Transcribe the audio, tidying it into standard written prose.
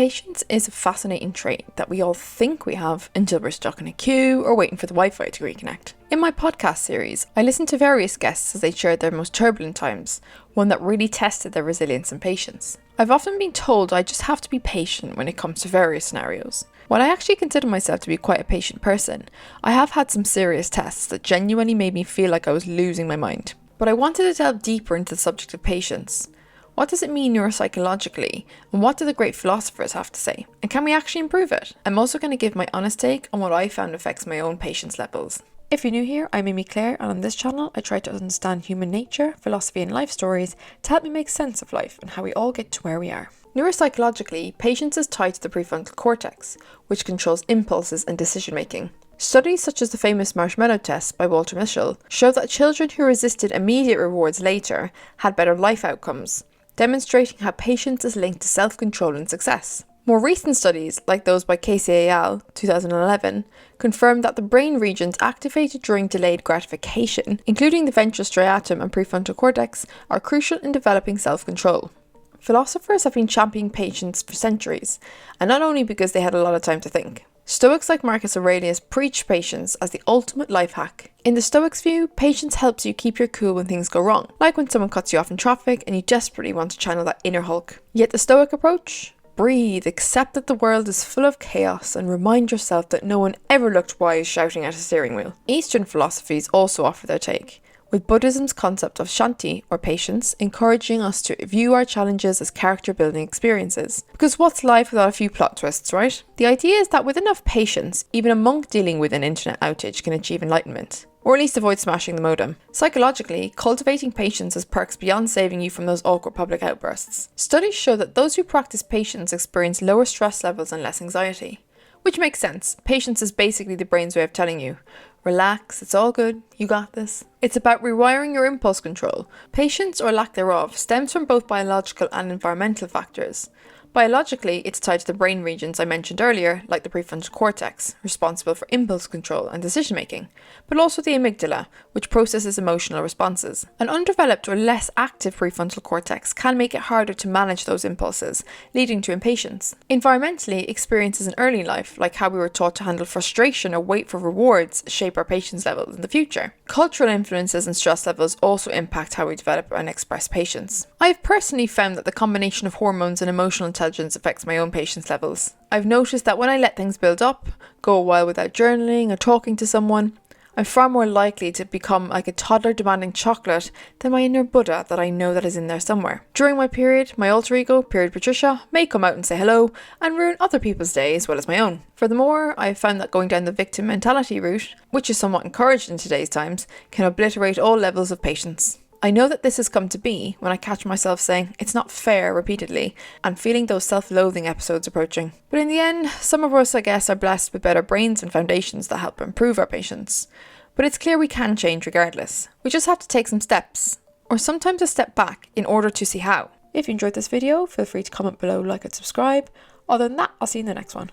Patience is a fascinating trait that we all think we have until we're stuck in a queue or waiting for the Wi-Fi to reconnect. In my podcast series, I listened to various guests as they shared their most turbulent times, one that really tested their resilience and patience. I've often been told I just have to be patient when it comes to various scenarios. While I actually consider myself to be quite a patient person, I have had some serious tests that genuinely made me feel like I was losing my mind. But I wanted to delve deeper into the subject of patience. What does it mean neuropsychologically, and what do the great philosophers have to say? And can we actually improve it? I'm also going to give my honest take on what I found affects my own patience levels. If you're new here, I'm Amy Claire, and on this channel I try to understand human nature, philosophy and life stories to help me make sense of life and how we all get to where we are. Neuropsychologically, patience is tied to the prefrontal cortex, which controls impulses and decision making. Studies such as the famous marshmallow test by Walter Mischel show that children who resisted immediate rewards later had better life outcomes, demonstrating how patience is linked to self-control and success. More recent studies, like those by Casey et al. 2011, confirmed that the brain regions activated during delayed gratification, including the ventral striatum and prefrontal cortex, are crucial in developing self-control. Philosophers have been championing patience for centuries, and not only because they had a lot of time to think. Stoics like Marcus Aurelius preach patience as the ultimate life hack. In the Stoics' view, patience helps you keep your cool when things go wrong, like when someone cuts you off in traffic and you desperately want to channel that inner Hulk. Yet the Stoic approach? Breathe, accept that the world is full of chaos, and remind yourself that no one ever looked wise shouting at a steering wheel. Eastern philosophies also offer their take, with Buddhism's concept of shanti, or patience, encouraging us to view our challenges as character-building experiences. Because what's life without a few plot twists, right? The idea is that with enough patience, even a monk dealing with an internet outage can achieve enlightenment. Or at least avoid smashing the modem. Psychologically, cultivating patience has perks beyond saving you from those awkward public outbursts. Studies show that those who practice patience experience lower stress levels and less anxiety. Which makes sense. Patience is basically the brain's way of telling you, relax, it's all good, you got this. It's about rewiring your impulse control. Patience, or lack thereof, stems from both biological and environmental factors. Biologically, it's tied to the brain regions I mentioned earlier, like the prefrontal cortex, responsible for impulse control and decision making, but also the amygdala, which processes emotional responses. An undeveloped or less active prefrontal cortex can make it harder to manage those impulses, leading to impatience. Environmentally, experiences in early life, like how we were taught to handle frustration or wait for rewards, shape our patience levels in the future. Cultural influences and stress levels also impact how we develop and express patience. I have personally found that the combination of hormones and emotional intelligence affects my own patience levels. I've noticed that when I let things build up, go a while without journaling or talking to someone, I'm far more likely to become like a toddler demanding chocolate than my inner Buddha that I know that is in there somewhere. During my period, my alter ego, Period Patricia, may come out and say hello and ruin other people's day as well as my own. Furthermore, I have found that going down the victim mentality route, which is somewhat encouraged in today's times, can obliterate all levels of patience. I know that this has come to be when I catch myself saying, it's not fair repeatedly, and feeling those self-loathing episodes approaching. But in the end, some of us, I guess, are blessed with better brains and foundations that help improve our patience. But it's clear we can change regardless. We just have to take some steps, or sometimes a step back, in order to see how. If you enjoyed this video, feel free to comment below, like and subscribe. Other than that, I'll see you in the next one.